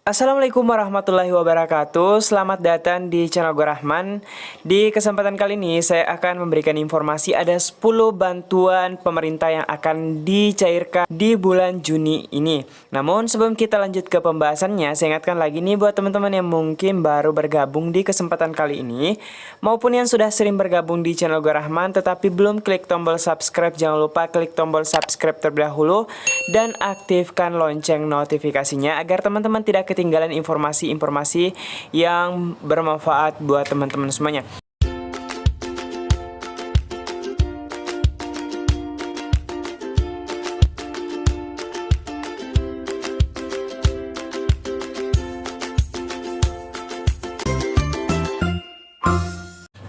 Assalamualaikum warahmatullahi wabarakatuh. Selamat datang di channel Gue Rahman. Di kesempatan kali ini saya akan memberikan informasi ada 10 bantuan pemerintah yang akan dicairkan di bulan Juni ini. Namun sebelum kita lanjut ke pembahasannya, saya ingatkan lagi nih buat teman-teman yang mungkin baru bergabung di kesempatan kali ini maupun yang sudah sering bergabung di channel Gue Rahman tetapi belum klik tombol subscribe, jangan lupa klik tombol subscribe terlebih dahulu dan aktifkan lonceng notifikasinya agar teman-teman tidak ketinggalan informasi-informasi yang bermanfaat buat teman-teman semuanya.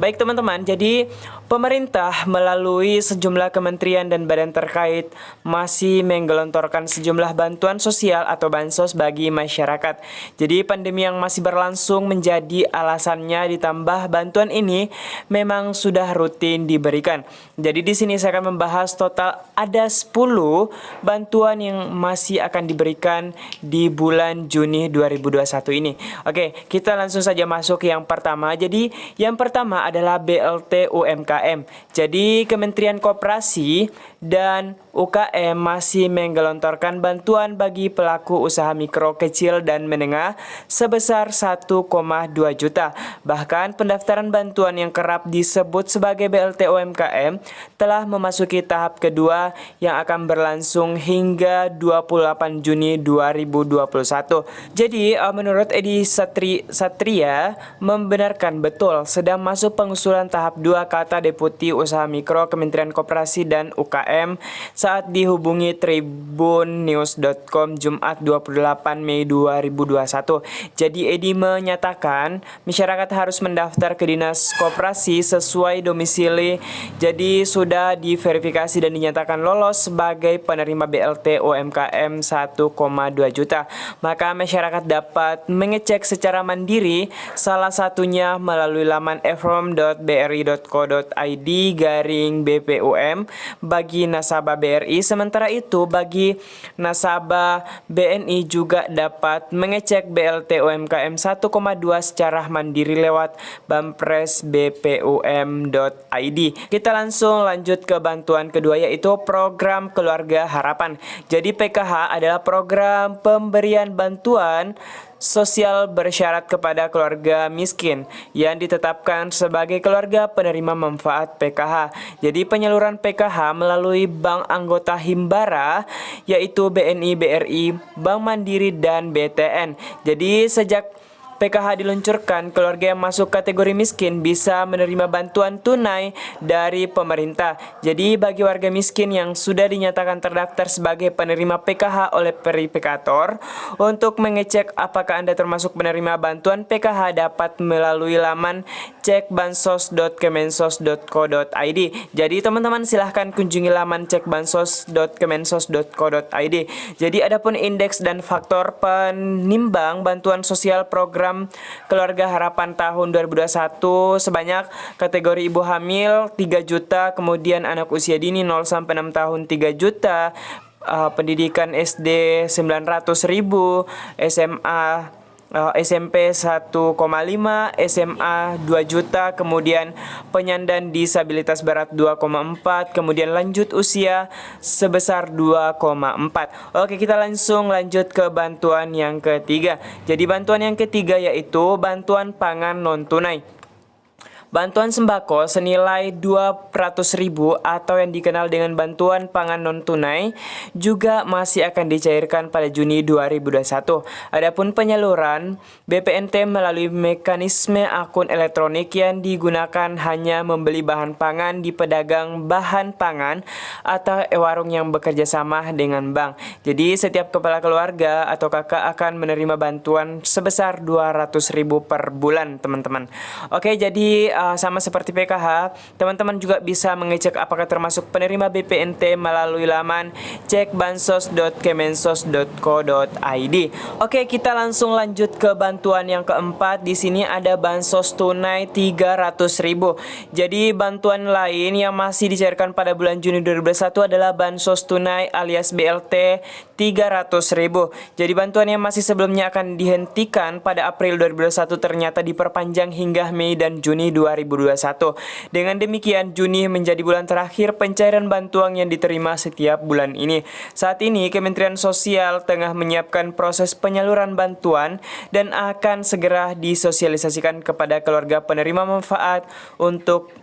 Baik teman-teman, jadi pemerintah melalui sejumlah kementerian dan badan terkait masih menggelontorkan sejumlah bantuan sosial atau bansos bagi masyarakat. Jadi pandemi yang masih berlangsung menjadi alasannya, ditambah bantuan ini memang sudah rutin diberikan. Jadi di sini saya akan membahas total ada 10 bantuan yang masih akan diberikan di bulan Juni 2021 ini. Oke, kita langsung saja masuk ke yang pertama. Jadi yang pertama adalah BLT UMKM. Jadi Kementerian Koperasi dan UKM masih menggelontorkan bantuan bagi pelaku usaha mikro, kecil, dan menengah sebesar 1,2 juta. Bahkan pendaftaran bantuan yang kerap disebut sebagai BLT UMKM telah memasuki tahap kedua yang akan berlangsung hingga 28 Juni 2021. Jadi menurut Edi Satria membenarkan betul sedang masuk pengusulan tahap 2 kata Deputi Usaha Mikro Kementerian Koperasi dan UKM saat dihubungi tribunnews.com Jumat 28 Mei 2021. Jadi Edi menyatakan masyarakat harus mendaftar ke Dinas Koperasi sesuai domisili. Jadi sudah diverifikasi dan dinyatakan lolos sebagai penerima BLT UMKM 1,2 juta. Maka masyarakat dapat mengecek secara mandiri, salah satunya melalui laman efrom.bri.co.id/BPUM bagi nasabah BRI. Sementara itu bagi nasabah BNI juga dapat mengecek BLT UMKM 1,2 secara mandiri lewat bampres.bpum.id. Kita langsung lanjut ke bantuan kedua, yaitu program Keluarga Harapan. Jadi PKH adalah program pemberian bantuan sosial bersyarat kepada keluarga miskin yang ditetapkan sebagai keluarga penerima manfaat PKH. Jadi penyaluran PKH melalui bank anggota Himbara yaitu BNI, BRI, Bank Mandiri, dan BTN. Jadi sejak PKH diluncurkan, keluarga yang masuk kategori miskin bisa menerima bantuan tunai dari pemerintah. Jadi bagi warga miskin yang sudah dinyatakan terdaftar sebagai penerima PKH oleh verifikator, untuk mengecek apakah Anda termasuk penerima bantuan PKH dapat melalui laman cekbansos.kemensos.co.id. Jadi teman-teman silahkan kunjungi laman cekbansos.kemensos.co.id. Jadi adapun indeks dan faktor penimbang bantuan sosial program Keluarga Harapan tahun 2021 sebanyak kategori ibu hamil 3 juta, kemudian anak usia dini 0 sampai 6 tahun 3 juta, pendidikan SD 900.000, SMP 1,5, SMA 2 juta, kemudian penyandang disabilitas berat 2,4, kemudian lanjut usia sebesar 2,4. Oke, kita langsung lanjut ke bantuan yang ketiga. Jadi bantuan yang ketiga yaitu bantuan pangan non tunai. Bantuan sembako senilai 200.000 atau yang dikenal dengan bantuan pangan non tunai juga masih akan dicairkan pada Juni 2021. Adapun penyaluran BPNT melalui mekanisme akun elektronik yang digunakan hanya membeli bahan pangan di pedagang bahan pangan atau warung yang bekerja sama dengan bank. Jadi setiap kepala keluarga atau kakak akan menerima bantuan sebesar 200.000 per bulan, teman-teman. Oke, jadi sama seperti PKH, teman-teman juga bisa mengecek apakah termasuk penerima BPNT melalui laman cekbansos.kemensos.co.id. Oke, kita langsung lanjut ke bantuan yang keempat. Di sini ada bansos tunai 300.000. Jadi bantuan lain yang masih dicairkan pada bulan Juni 2021 adalah bansos tunai alias BLT 300.000. Jadi bantuan yang masih sebelumnya akan dihentikan pada April 2021 ternyata diperpanjang hingga Mei dan Juni 2021. Dengan demikian, Juni menjadi bulan terakhir pencairan bantuan yang diterima setiap bulan ini. Saat ini, Kementerian Sosial tengah menyiapkan proses penyaluran bantuan dan akan segera disosialisasikan kepada keluarga penerima manfaat untuk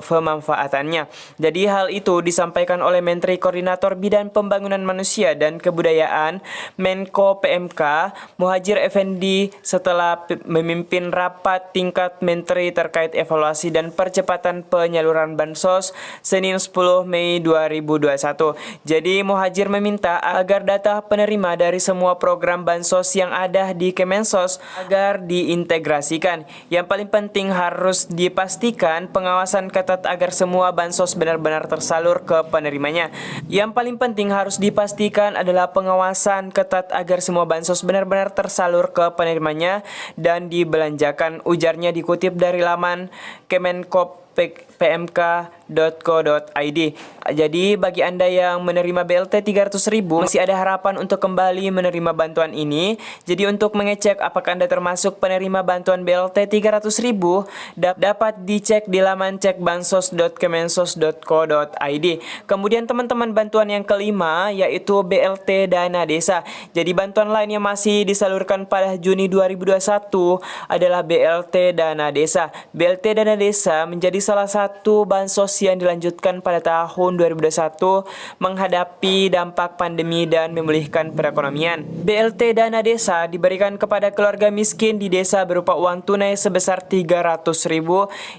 pemanfaatannya. Jadi hal itu disampaikan oleh Menteri Koordinator Bidang Pembangunan Manusia dan Kebudayaan Menko PMK Muhadjir Effendi setelah memimpin rapat tingkat menteri terkait evaluasi dan percepatan penyaluran bansos Senin 10 Mei 2021. Jadi Muhadjir meminta agar data penerima dari semua program bansos yang ada di Kemensos agar diintegrasikan. Yang paling penting harus dipastikan pengawasan ketat agar semua bansos benar-benar tersalur ke penerimanya. Yang paling penting harus dipastikan adalah pengawasan ketat agar semua bansos benar-benar tersalur ke penerimanya dan dibelanjakan, ujarnya dikutip dari laman kemenkopmk.co.id. Jadi bagi Anda yang menerima BLT 300.000 masih ada harapan untuk kembali menerima bantuan ini. Jadi untuk mengecek apakah Anda termasuk penerima bantuan BLT 300.000 dapat dicek di laman cekbansos.kemensos.co.id. Kemudian teman-teman, bantuan yang kelima yaitu BLT Dana Desa. Jadi bantuan lain yang masih disalurkan pada Juni 2021 adalah BLT Dana Desa. BLT Dana Desa menjadi salah satu bansos yang dilanjutkan pada tahun 2021 menghadapi dampak pandemi dan memulihkan perekonomian. BLT Dana Desa diberikan kepada keluarga miskin di desa berupa uang tunai sebesar 300.000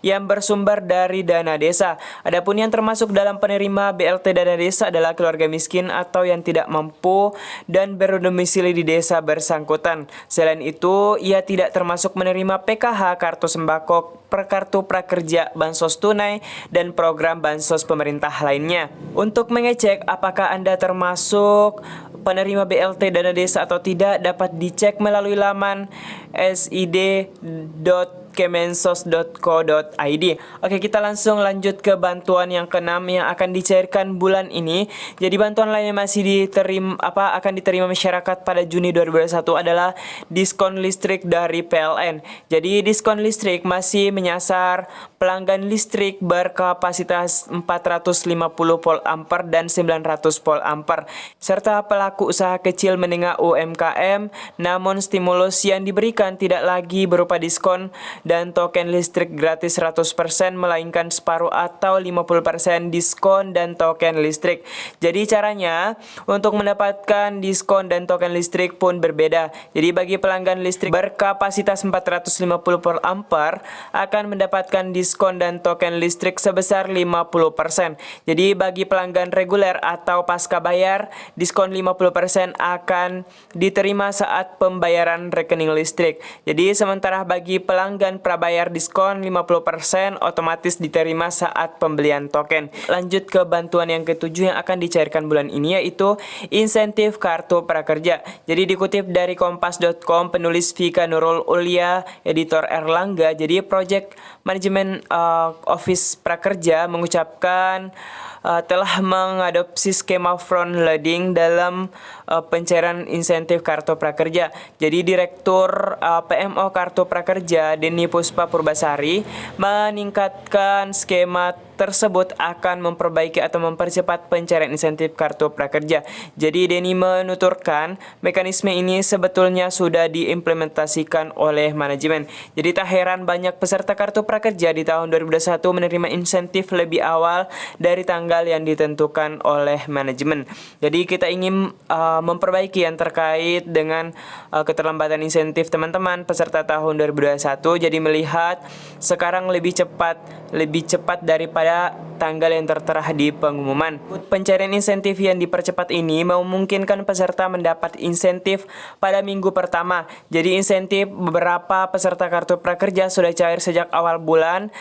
yang bersumber dari dana desa. Adapun yang termasuk dalam penerima BLT Dana Desa adalah keluarga miskin atau yang tidak mampu dan berdomisili di desa bersangkutan. Selain itu, ia tidak termasuk menerima PKH, kartu sembako, kartu prakerja, bansos tunai, dan program bansos pemerintah lainnya. Untuk mengecek apakah Anda termasuk penerima BLT Dana Desa atau tidak dapat dicek melalui laman sid.kemensos.co.id. Oke, kita langsung lanjut ke bantuan yang keenam yang akan dicairkan bulan ini. Jadi bantuan lain yang masih akan diterima masyarakat pada Juni 2021 adalah diskon listrik dari PLN. Jadi diskon listrik masih menyasar pelanggan listrik berkapasitas 450 volt ampere dan 900 volt ampere serta pelaku usaha kecil menengah UMKM. Namun stimulus yang diberikan tidak lagi berupa diskon dan token listrik gratis 100%, melainkan separuh atau 50% diskon dan token listrik. Jadi caranya untuk mendapatkan diskon dan token listrik pun berbeda. Jadi bagi pelanggan listrik berkapasitas 450 volt ampere akan mendapatkan diskon dan token listrik sebesar 50%. Jadi bagi pelanggan reguler atau pasca bayar, diskon 50% akan diterima saat pembayaran rekening listrik. Jadi sementara bagi pelanggan prabayar, diskon 50% otomatis diterima saat pembelian token. Lanjut ke bantuan yang ketujuh yang akan dicairkan bulan ini yaitu insentif kartu prakerja. Jadi dikutip dari kompas.com, penulis Vika Nurul Ulia, editor Erlangga. Jadi Project Management Office Prakerja mengucapkan telah mengadopsi skema front loading dalam pencairan insentif kartu prakerja. Jadi Direktur PMO Kartu Prakerja Denny Puspa Purbasari meningkatkan skema tersebut akan memperbaiki atau mempercepat pencairan insentif kartu prakerja. Jadi Denny menuturkan mekanisme ini sebetulnya sudah diimplementasikan oleh manajemen. Jadi tak heran banyak peserta kartu prakerja di tahun 2021 menerima insentif lebih awal dari tanggal tanggal yang ditentukan oleh manajemen. Jadi kita ingin memperbaiki yang terkait dengan keterlambatan insentif teman-teman peserta tahun 2021. Jadi melihat sekarang lebih cepat daripada tanggal yang tertera di pengumuman. Pencairan insentif yang dipercepat ini memungkinkan peserta mendapat insentif pada minggu pertama. Jadi insentif beberapa peserta kartu prakerja sudah cair sejak awal bulan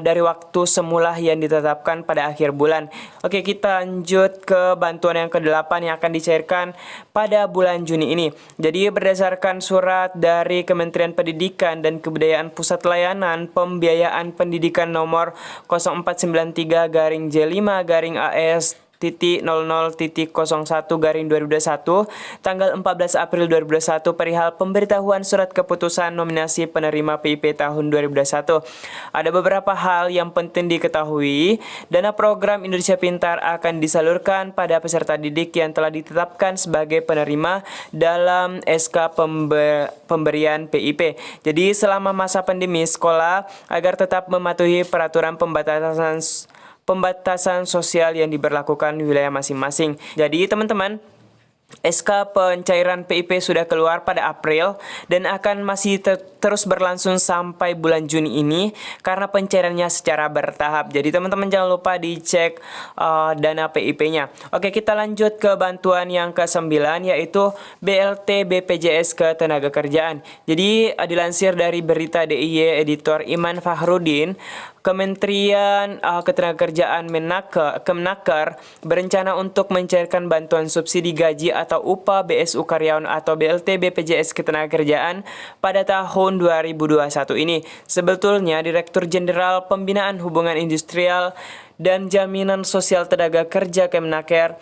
dari waktu semula yang ditetapkan pada akhir bulan. Oke, kita lanjut ke bantuan yang ke-8 yang akan dicairkan pada bulan Juni ini. Jadi berdasarkan surat dari Kementerian Pendidikan dan Kebudayaan Pusat Layanan Pembiayaan Pendidikan nomor 0493-J5-AS 00.01/2021 tanggal 14 April 2021 perihal pemberitahuan surat keputusan nominasi penerima PIP tahun 2021. Ada beberapa hal yang penting diketahui. Dana program Indonesia Pintar akan disalurkan pada peserta didik yang telah ditetapkan sebagai penerima dalam SK pemberian PIP. Jadi selama masa pandemi sekolah agar tetap mematuhi peraturan pembatasan sosial yang diberlakukan di wilayah masing-masing. Jadi teman-teman, SK pencairan PIP sudah keluar pada April dan akan masih terus berlangsung sampai bulan Juni ini karena pencairannya secara bertahap. Jadi teman-teman jangan lupa dicek dana PIP-nya. Oke, kita lanjut ke bantuan yang ke-9 yaitu BLT BPJS Ketenagakerjaan. Jadi dilansir dari berita DIY editor Iman Fahrudin, Kementerian Ketenagakerjaan Kemenaker berencana untuk mencairkan bantuan subsidi gaji atau upah BSU karyawan atau BLT BPJS Ketenagakerjaan pada tahun 2021 ini. Sebetulnya Direktur Jenderal Pembinaan Hubungan Industrial dan Jaminan Sosial Tenaga Kerja Kemenaker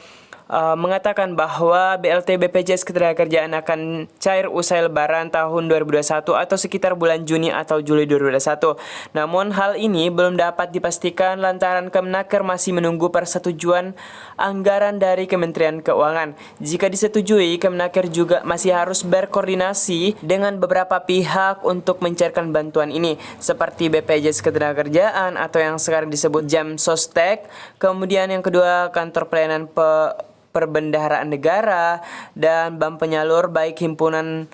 mengatakan bahwa BLT BPJS Ketenagakerjaan akan cair usai Lebaran tahun 2021 atau sekitar bulan Juni atau Juli 2021. Namun hal ini belum dapat dipastikan lantaran Kemenaker masih menunggu persetujuan anggaran dari Kementerian Keuangan. Jika disetujui, Kemenaker juga masih harus berkoordinasi dengan beberapa pihak untuk mencairkan bantuan ini, seperti BPJS Ketenagakerjaan atau yang sekarang disebut Jamsostek. Kemudian yang kedua, Kantor Pelayanan Perbendaharaan Negara dan bank penyalur baik himpunan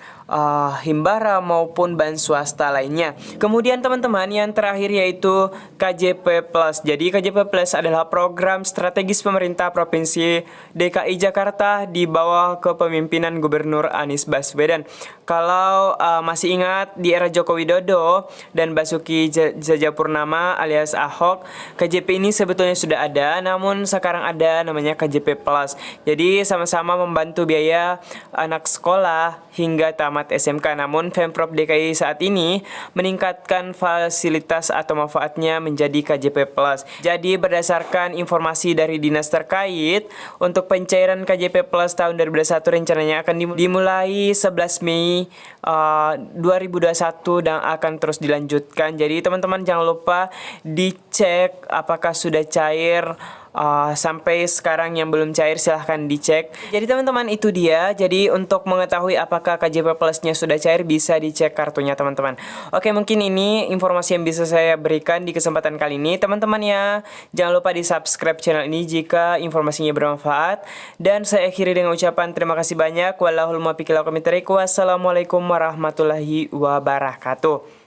himbara maupun bank swasta lainnya. Kemudian teman-teman yang terakhir yaitu KJP Plus. Jadi KJP Plus adalah program strategis pemerintah Provinsi DKI Jakarta di bawah kepemimpinan Gubernur Anies Baswedan. Kalau masih ingat di era Joko Widodo dan Basuki Cahayapurnama alias Ahok, KJP ini sebetulnya sudah ada, namun sekarang ada namanya KJP Plus. Jadi sama-sama membantu biaya anak sekolah hingga tamat SMK. Namun Pemprov DKI saat ini meningkatkan fasilitas atau manfaatnya menjadi KJP Plus. Jadi berdasarkan informasi dari dinas terkait, untuk pencairan KJP Plus tahun 2021 rencananya akan dimulai 11 Mei 2021 dan akan terus dilanjutkan. Jadi teman-teman jangan lupa dicek apakah sudah cair. Sampai sekarang yang belum cair silahkan dicek. Jadi teman-teman itu dia. Jadi untuk mengetahui apakah KJP Plus-nya sudah cair bisa dicek kartunya teman-teman. Oke, mungkin ini informasi yang bisa saya berikan di kesempatan kali ini. Teman-teman ya, jangan lupa di subscribe channel ini jika informasinya bermanfaat. Dan saya akhiri dengan ucapan terima kasih banyak. Wassalamualaikum warahmatullahi wabarakatuh.